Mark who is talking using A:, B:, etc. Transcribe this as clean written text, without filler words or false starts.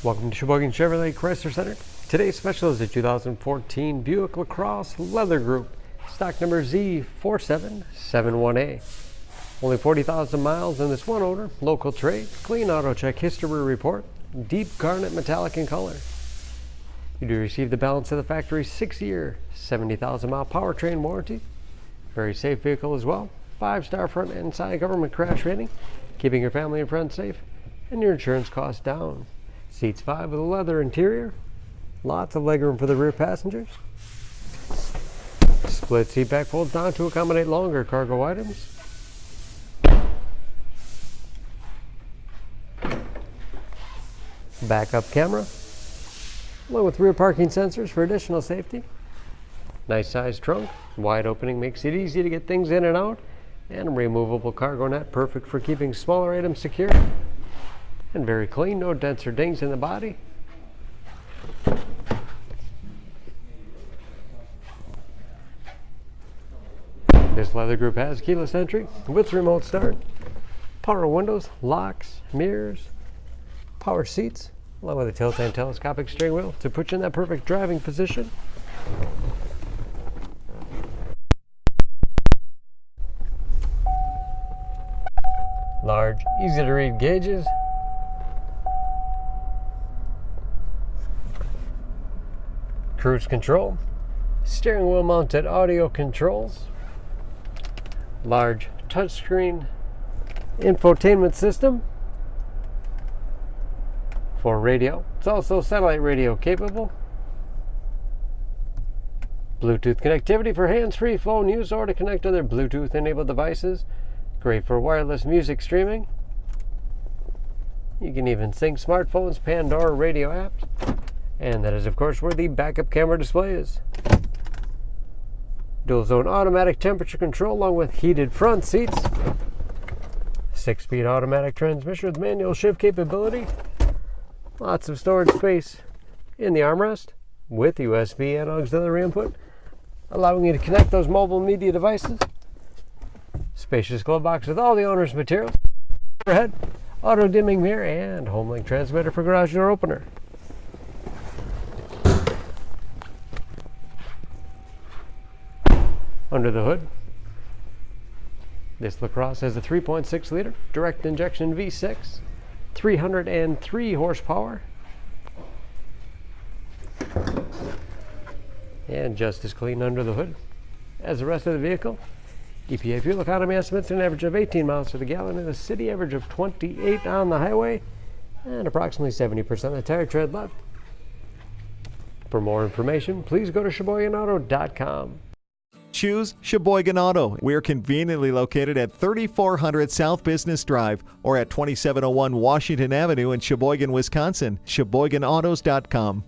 A: Welcome to Sheboygan Chevrolet Chrysler Center. Today's special is the 2014 Buick LaCrosse Leather Group, stock number Z4771A. Only 40,000 miles in this one owner, local trade, clean auto check history report, deep garnet metallic in color. You do receive the balance of the factory 6-year, 70,000 mile powertrain warranty. Very safe vehicle as well. 5-star front and side government crash rating, keeping your family and friends safe and your insurance costs down. Seats 5 with a leather interior. Lots of legroom for the rear passengers. Split seat back folds down to accommodate longer cargo items. Backup camera, along with rear parking sensors for additional safety. Nice sized trunk. Wide opening makes it easy to get things in and out. And a removable cargo net, perfect for keeping smaller items secure. And very clean, no dents or dings in the body. This leather group has keyless entry with remote start, power windows, locks, mirrors, power seats, along with a tilt and telescopic steering wheel to put you in that perfect driving position. Large, easy to read gauges. Cruise control, steering wheel mounted audio controls, large touchscreen infotainment system for radio. It's also satellite radio capable. Bluetooth connectivity for hands-free phone use or to connect other Bluetooth enabled devices. Great for wireless music streaming. You can even sync smartphones, Pandora radio apps. And that is, of course, where the backup camera display is. Dual zone automatic temperature control along with heated front seats. 6-speed automatic transmission with manual shift capability. Lots of storage space in the armrest with USB and auxiliary input, allowing you to connect those mobile media devices. Spacious glove box with all the owner's materials. Overhead, auto dimming mirror, and home link transmitter for garage door opener. Under the hood, this LaCrosse has a 3.6 liter direct injection V6, 303 horsepower, and just as clean under the hood as the rest of the vehicle. EPA fuel economy estimates an average of 18 miles to the gallon and a city average of 28 on the highway, and approximately 70% of the tire tread left. For more information, please go to SheboyganAuto.com.
B: Choose Sheboygan Auto. We're conveniently located at 3400 South Business Drive or at 2701 Washington Avenue in Sheboygan, Wisconsin. SheboyganAutos.com.